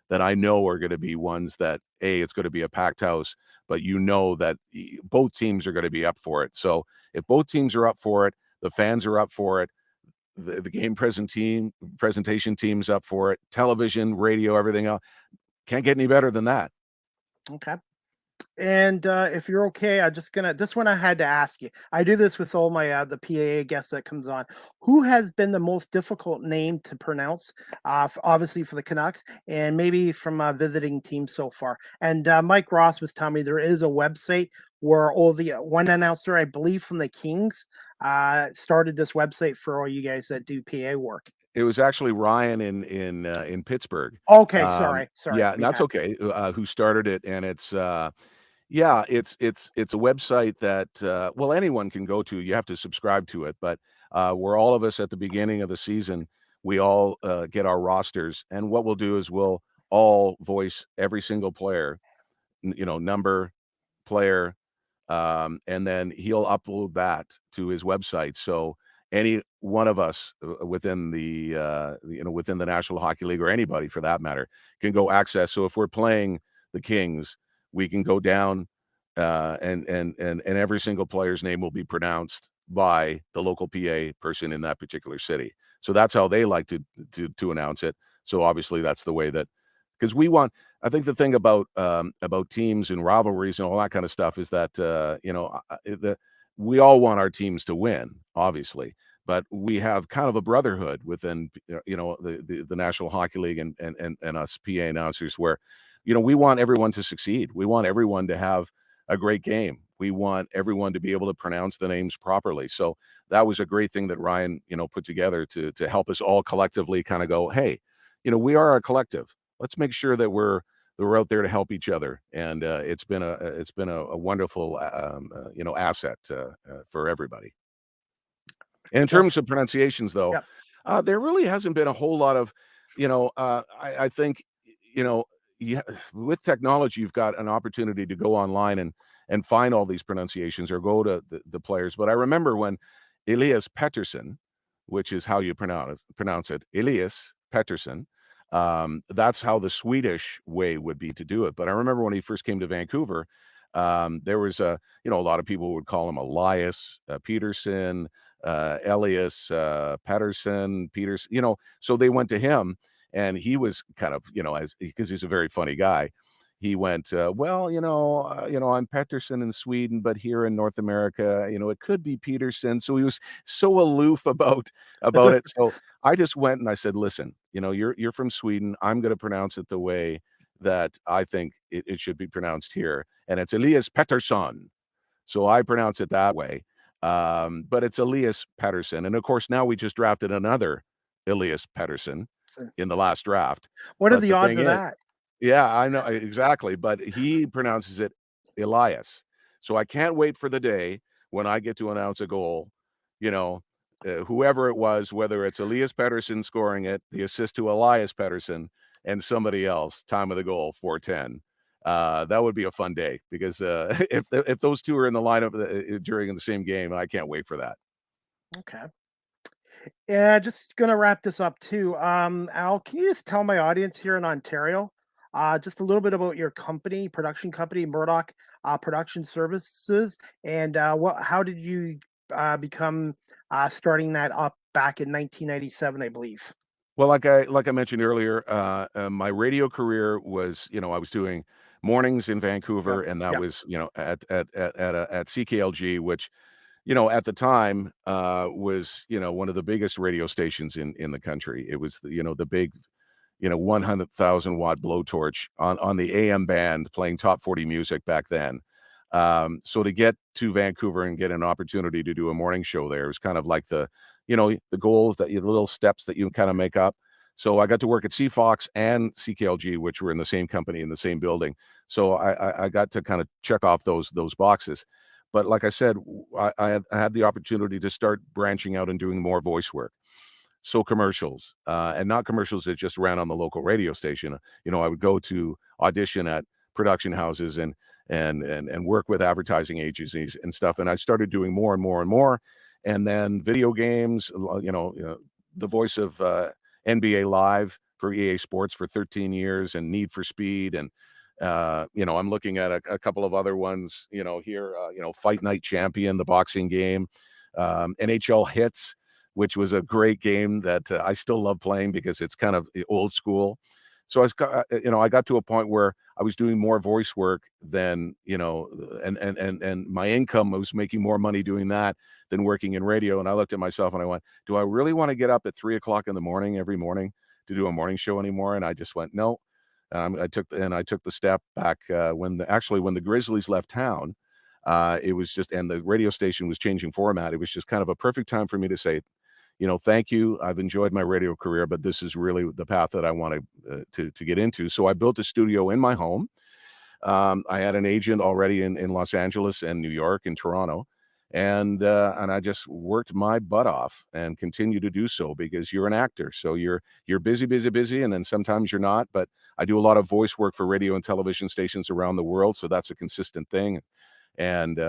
that I know are going to be ones that it's going to be a packed house, but that both teams are going to be up for it. So if both teams are up for it, the fans are up for it, the game presentation team's up for it, television, radio, everything else, can't get any better than that. Okay. And if you're okay, this one I had to ask you. I do this with all my the PAA guests that comes on. Who has been the most difficult name to pronounce? Obviously for the Canucks, and maybe from visiting teams so far. And Mike Ross was telling me there is a website where all the one announcer, I believe from the Kings, started this website for all you guys that do PA work. It was actually Ryan in Pittsburgh. Okay, sorry. Yeah, that's okay. Who started it, and it's. Yeah, it's a website that anyone can go to. You have to subscribe to it, but where all of us at the beginning of the season, we all get our rosters, and what we'll do is we'll all voice every single player, number, player, and then he'll upload that to his website. So any one of us within within the National Hockey League, or anybody for that matter, can go access. So if we're playing the Kings, we can go down and every single player's name will be pronounced by the local PA person in that particular city. So that's how they like to announce it. So obviously that's the way that, because I think the thing about teams and rivalries and all that kind of stuff is that we all want our teams to win, obviously, but we have kind of a brotherhood within the National Hockey League and us PA announcers where we want everyone to succeed. We want everyone to have a great game. We want everyone to be able to pronounce the names properly. So that was a great thing that Ryan, put together to help us all collectively kind of go, hey, we are a collective. Let's make sure that we're out there to help each other. And it's been a wonderful, asset for everybody. And in terms of pronunciations, though, there really hasn't been a whole lot of, I think, with technology, you've got an opportunity to go online and find all these pronunciations or go to the players. But I remember when Elias Pettersson which is how you pronounce it, Elias Pettersson. That's how the Swedish way would be to do it. But I remember when he first came to Vancouver, there was a lot of people would call him Elias Peterson, Elias Pettersson, Peters. So they went to him, and he was kind of as because he's a very funny guy. He went, well, I'm Pettersson in Sweden, but here in North America, it could be Peterson. So he was so aloof about it. So I just went and I said, listen, you're from Sweden. I'm going to pronounce it the way that I think it should be pronounced here. And it's Elias Pettersson. So I pronounce it that way. But it's Elias Pettersson. And of course, now we just drafted another Elias Pettersson in the last draft. What are But the the odds thing of is, that? yeah, I know exactly, but he pronounces it Elias. So I can't wait for the day when I get to announce a goal, whoever it was, whether it's Elias Pettersson scoring it, the assist to Elias Pettersson, and somebody else, time of the goal, 4:10. That would be a fun day because if those two are in the lineup during the same game, I can't wait for that. Okay. Yeah, just gonna wrap this up too. Al, can you just tell my audience here in Ontario, just a little bit about your company, production company, Murdoch Production Services, and how did you become starting that up back in 1997, I believe. Well, like I mentioned earlier, my radio career was, I was doing mornings in Vancouver, Yep. and that Yep. was, at CKLG, which, at the time, was, one of the biggest radio stations in the country. It was, the big, 100,000 watt blowtorch on the AM band playing top 40 music back then. So to get to Vancouver and get an opportunity to do a morning show there was kind of like the goals the little steps that you kind of make up. So I got to work at CFox and CKLG, which were in the same company in the same building. So I got to kind of check off those boxes. But like I said, I had the opportunity to start branching out and doing more voice work. So commercials, and not commercials that just ran on the local radio station. I would go to audition at production houses and work with advertising agencies and stuff. And I started doing more and more and more. And then video games, the voice of NBA Live for EA Sports for 13 years, and Need for Speed, and I'm looking at a couple of other ones. Here, Fight Night Champion, the boxing game, NHL Hitz, which was a great game that I still love playing because it's kind of old school. So I got to a point where I was doing more voice work than, and my income was making more money doing that than working in radio. And I looked at myself and I went, do I really want to get up at 3 o'clock in the morning every morning to do a morning show anymore? And I just went, no. I took the step back when the Grizzlies left town. It was just, and the radio station was changing format. It was just kind of a perfect time for me to say, thank you. I've enjoyed my radio career, but this is really the path that I want to get into. So I built a studio in my home. I had an agent already in Los Angeles and New York and Toronto, and I just worked my butt off and continue to do so because you're an actor, so you're busy, and then sometimes you're not. But I do a lot of voice work for radio and television stations around the world, so that's a consistent thing. And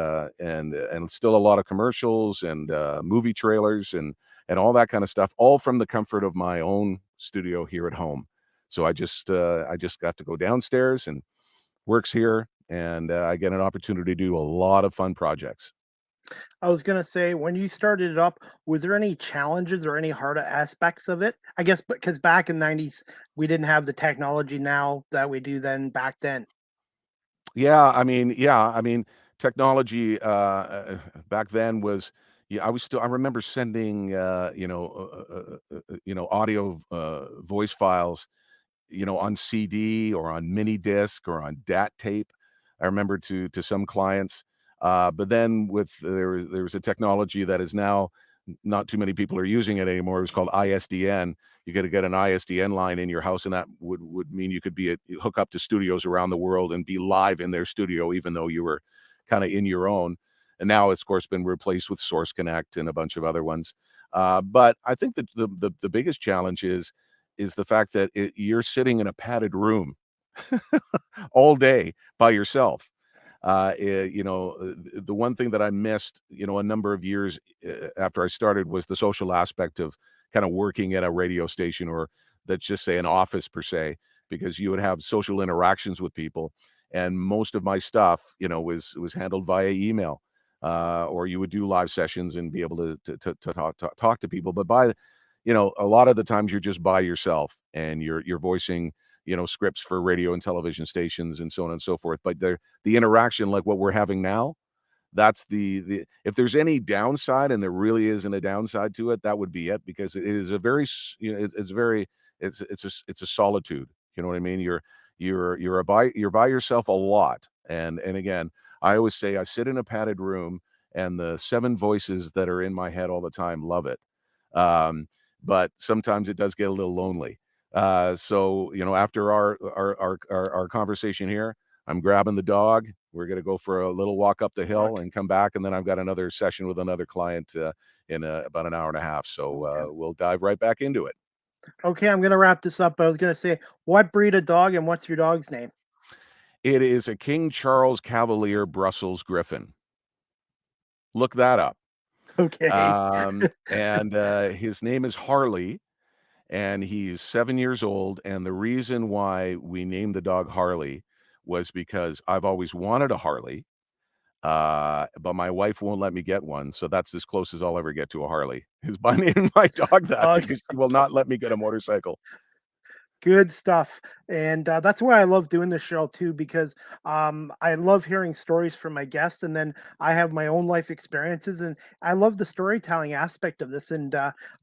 still a lot of commercials and movie trailers and all that kind of stuff, all from the comfort of my own studio here at home. So I just got to go downstairs and works here, and I get an opportunity to do a lot of fun projects. I was gonna say, when you started it up, was there any challenges or any hard aspects of it? I guess because back in the 90s, we didn't have the technology now that we do then back then. Yeah, I mean, technology back then was, yeah, I remember sending audio voice files, on CD or on mini disc or on DAT tape. I remember to some clients. But then there was a technology that is now not too many people are using it anymore. It was called ISDN. You got to get an ISDN line in your house, and that would mean you could hook up to studios around the world and be live in their studio, even though you were kind of in your own. And now it's of course been replaced with Source Connect and a bunch of other ones. But I think that the biggest challenge is the fact that you're sitting in a padded room all day by yourself. The one thing that I missed, a number of years after I started was the social aspect of kind of working at a radio station, or let's just say an office per se, because you would have social interactions with people. And most of my stuff, was handled via email, or you would do live sessions and be able to talk to people. But a lot of the times you're just by yourself, and you're voicing, scripts for radio and television stations and so on and so forth. But the interaction, like what we're having now, that's the if there's any downside, and there really isn't a downside to it, that would be it, because it is a very it's a solitude. You know what I mean? You're by yourself a lot. And again, I always say I sit in a padded room, and the 7 voices that are in my head all the time love it. But sometimes it does get a little lonely. So after our conversation here, I'm grabbing the dog. We're going to go for a little walk up the hill and come back, and then I've got another session with another client in about an hour and a half. So we'll dive right back into it. Okay, I'm going to wrap this up. I was going to say, what breed of dog and what's your dog's name? It is a King Charles Cavalier Brussels Griffin. Look that up. Okay. And his name is Harley, and he's 7 years old. And the reason why we named the dog Harley was because I've always wanted a Harley, but my wife won't let me get one. So that's as close as I'll ever get to a Harley, is by naming my dog that, because she will not let me get a motorcycle. Good stuff. And that's why I love doing this show too, because I love hearing stories from my guests, and then I have my own life experiences, and I love the storytelling aspect of this. And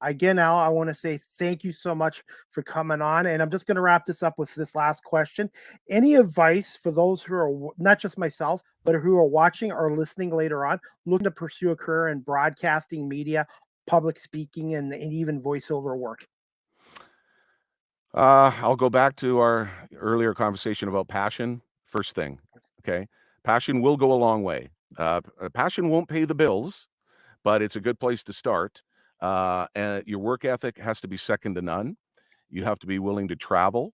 again, Al, I want to say thank you so much for coming on. And I'm just going to wrap this up with this last question. Any advice for those who are, not just myself, but who are watching or listening later on, looking to pursue a career in broadcasting, media, public speaking, and even voiceover work? I'll go back to our earlier conversation about passion. First thing, okay? Passion will go a long way. Passion won't pay the bills, but it's a good place to start. And your work ethic has to be second to none. You have to be willing to travel.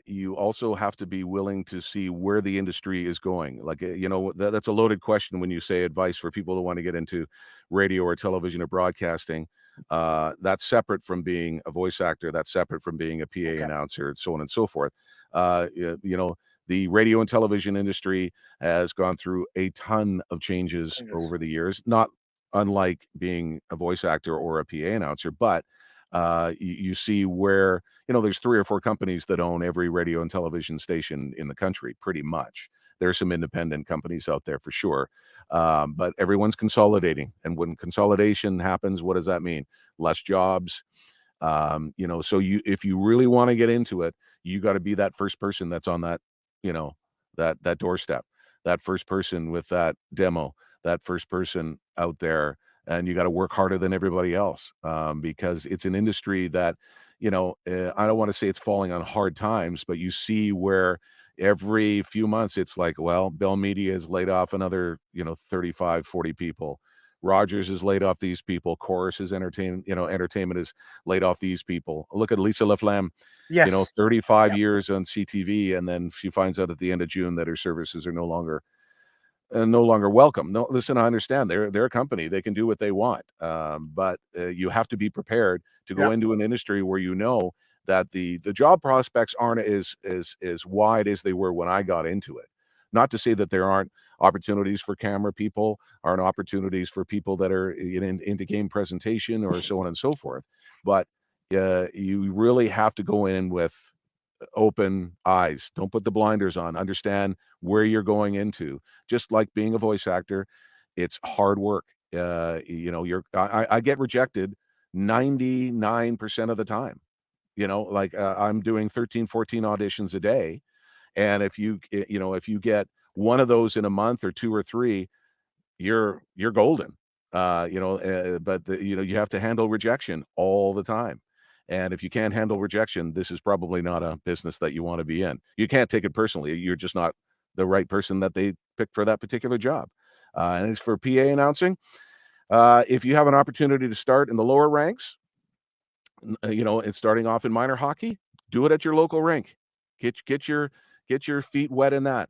You also have to be willing to see where the industry is going. Like, that's a loaded question when you say advice for people who want to get into radio or television or broadcasting. That's separate from being a voice actor. That's separate from being a PA announcer, and so on and so forth. The radio and television industry has gone through a ton of changes over the years, not unlike being a voice actor or a PA announcer, but you see where, there's 3 or 4 companies that own every radio and television station in the country, pretty much. There are some independent companies out there for sure. But everyone's consolidating. And when consolidation happens, what does that mean? Less jobs. So if you really want to get into it, you got to be that first person that's on that, that doorstep, that first person with that demo, that first person out there. And you got to work harder than everybody else, because it's an industry that, I don't want to say it's falling on hard times, but you see where every few months it's like, well, Bell Media has laid off another, 35, 40 people. Rogers has laid off these people. Chorus is entertainment has laid off these people. Look at Lisa LaFlamme, 35 years on CTV, and then she finds out at the end of June that her services are no longer welcome. No, listen, I understand they're a company, they can do what they want, but you have to be prepared to go into an industry where that the job prospects aren't as wide as they were when I got into it. Not to say that there aren't opportunities for camera people, aren't opportunities for people that are into game presentation or so on and so forth, but you really have to go in with open eyes. Don't put the blinders on. Understand where you're going into. Just like being a voice actor, it's hard work. I get rejected 99% of the time. I'm doing 13, 14 auditions a day, and if you get one of those in a month or 2 or 3, you're golden. But you have to handle rejection all the time. And if you can't handle rejection, this is probably not a business that you want to be in. You can't take it personally. You're just not the right person that they picked for that particular job. And as for PA announcing, if you have an opportunity to start in the lower ranks, and starting off in minor hockey, do it at your local rink. Get your feet wet in that.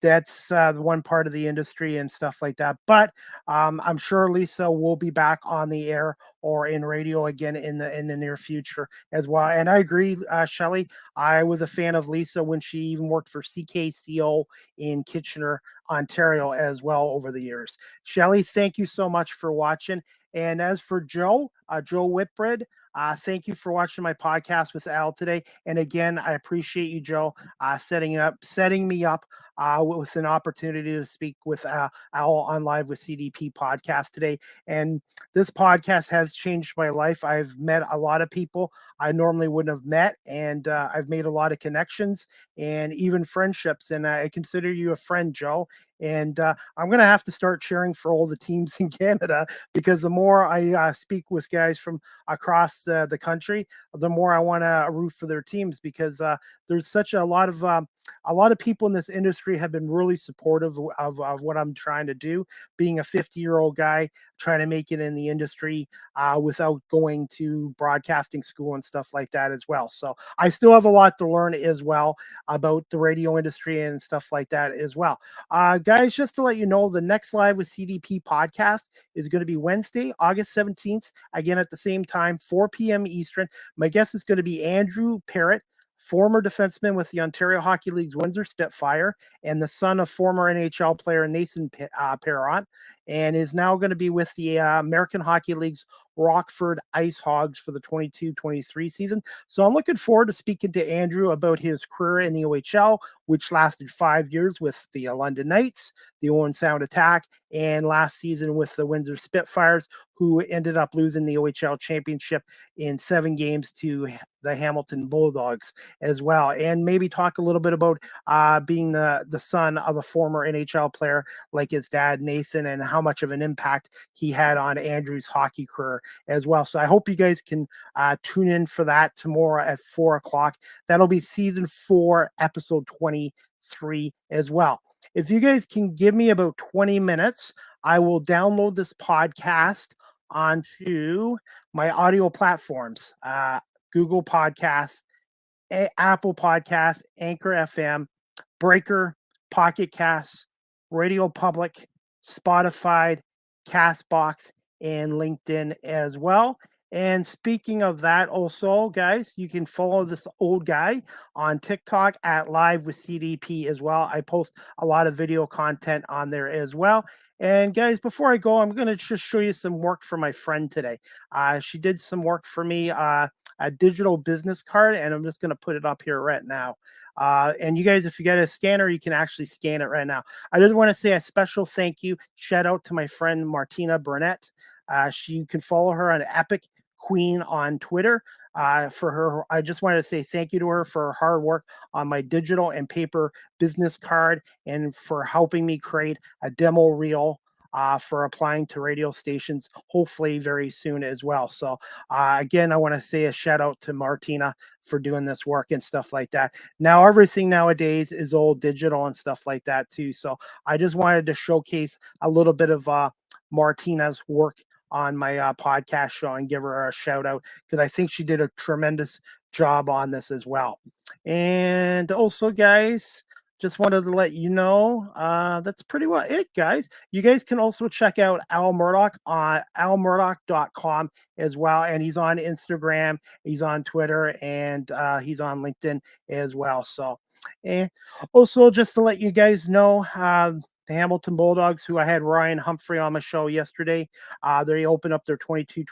that's the one part of the industry and stuff like that. But I'm sure Lisa will be back on the air or in radio again in the near future as well. And I agree, Shelley. I was a fan of Lisa when she even worked for CKCO in Kitchener, Ontario, as well over the years. Shelley, thank you so much for watching. And as for Joe, Joe Whitbread, thank you for watching my podcast with Al today. And again, I appreciate you, Joe, setting me up with an opportunity to speak with Al on Live with CDP podcast today. And this podcast has changed my life. I've met a lot of people I normally wouldn't have met, and I've made a lot of connections and even friendships. And I consider you a friend, Joe. And I'm going to have to start cheering for all the teams in Canada, because the more I speak with guys from across the country, the more I want to root for their teams, because there's such a lot of people in this industry have been really supportive of what I'm trying to do, being a 50-year-old guy trying to make it in the industry without going to broadcasting school and stuff like that as well. So I still have a lot to learn as well about the radio industry and stuff like that as well. Guys, just to let you know, the next Live with CDP podcast is going to be Wednesday, August 17th, again at the same time, 4 p.m. Eastern. My guest is going to be Andrew Parrott, former defenseman with the Ontario Hockey League's Windsor Spitfire, and the son of former NHL player Nathan Parrott, and is now going to be with the American Hockey League's Rockford Ice Hogs for the 22-23 season. So I'm looking forward to speaking to Andrew about his career in the OHL, which lasted 5 years with the London Knights, the Owen Sound Attack, and last season with the Windsor Spitfires, who ended up losing the OHL championship in 7 games to the Hamilton Bulldogs as well. And maybe talk a little bit about being the son of a former NHL player like his dad, Nathan, and how much of an impact he had on Andrew's hockey career as well. So I hope you guys can tune in for that tomorrow at 4 o'clock. That'll be season 4, episode 23 as well. If you guys can give me about 20 minutes, I will download this podcast onto my audio platforms, Google Podcasts, Apple Podcasts, Anchor FM, Breaker, Pocket Casts, Radio Public, Spotify, Castbox, and LinkedIn as well. And speaking of that, also, guys, you can follow this old guy on TikTok at Live with CDP as well. I post a lot of video content on there as well. And guys, before I go, I'm going to just show you some work for my friend today. She did some work for me, a digital business card, and I'm just going to put it up here right now. And you guys, if you got a scanner, you can actually scan it right now. I just want to say a special thank you, shout out to my friend Martina Burnett. You can follow her on Epic Queen on Twitter. For her, I just wanted to say thank you to her for her hard work on my digital and paper business card, and for helping me create a demo reel for applying to radio stations, hopefully very soon as well. So again, I want to say a shout out to Martina for doing this work and stuff like that. Now, everything nowadays is all digital and stuff like that too. So I just wanted to showcase a little bit of Martina's work on my podcast show and give her a shout out, because I think she did a tremendous job on this as well. And also, guys, just wanted to let you know that's pretty well it, guys. You guys can also check out Al Murdoch on almurdoch.com as well. And he's on Instagram, he's on Twitter, and he's on LinkedIn as well. So, and also just to let you guys know, the Hamilton Bulldogs, who I had Ryan Humphrey on my show yesterday, they open up their 22-23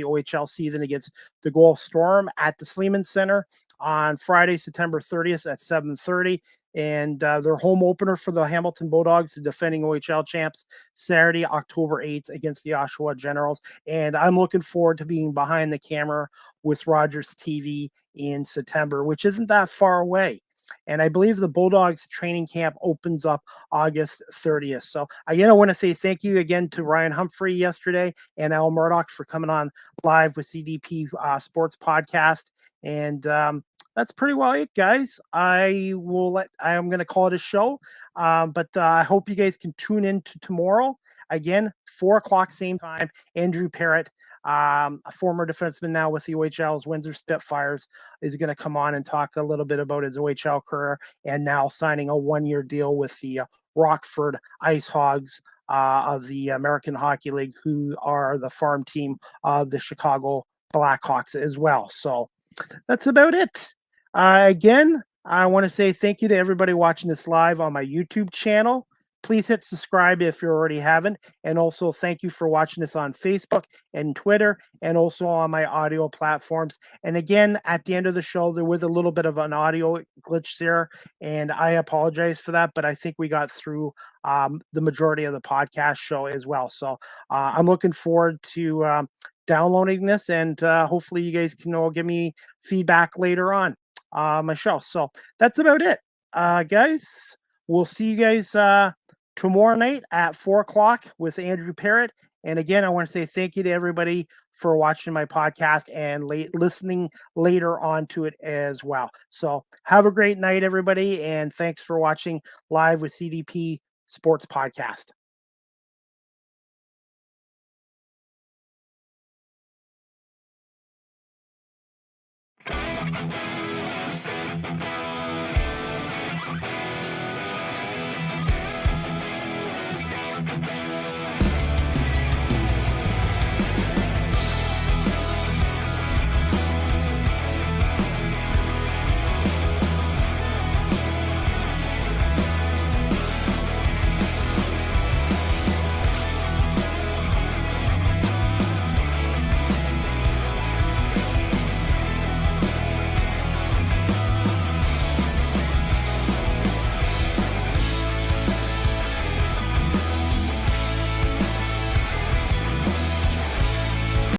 OHL season against the Guelph Storm at the Sleeman Center on Friday, September 30th at 7:30. And their home opener for the Hamilton Bulldogs, the defending OHL champs, Saturday, October 8th against the Oshawa Generals. And I'm looking forward to being behind the camera with Rogers TV in September, which isn't that far away. And I believe the Bulldogs training camp opens up August 30th. So again, I want to say thank you again to Ryan Humphrey yesterday and Al Murdoch for coming on Live with CDP Sports Podcast. And that's pretty well it, guys. I'm going to call it a show. But I hope you guys can tune in to tomorrow. Again, 4 o'clock, same time. Andrew Parrott a former defenseman now with the OHL's Windsor Spitfires, is going to come on and talk a little bit about his OHL career and now signing a 1-year deal with the Rockford Ice Hogs of the American Hockey League, who are the farm team of the Chicago Blackhawks as well. So that's about it. Again, I want to say thank you to everybody watching this live on my YouTube channel. Please hit subscribe if you already haven't. And also thank you for watching this on Facebook and Twitter and also on my audio platforms. And again, at the end of the show, there was a little bit of an audio glitch there, and I apologize for that, but I think we got through the majority of the podcast show as well. So I'm looking forward to downloading this, and hopefully you guys can all give me feedback later on my show. So that's about it, guys. We'll see you guys tomorrow night at 4 o'clock with Andrew Parrott. And again, I want to say thank you to everybody for watching my podcast and listening later on to it as well. So have a great night, everybody, and thanks for watching Live with CDP Sports Podcast.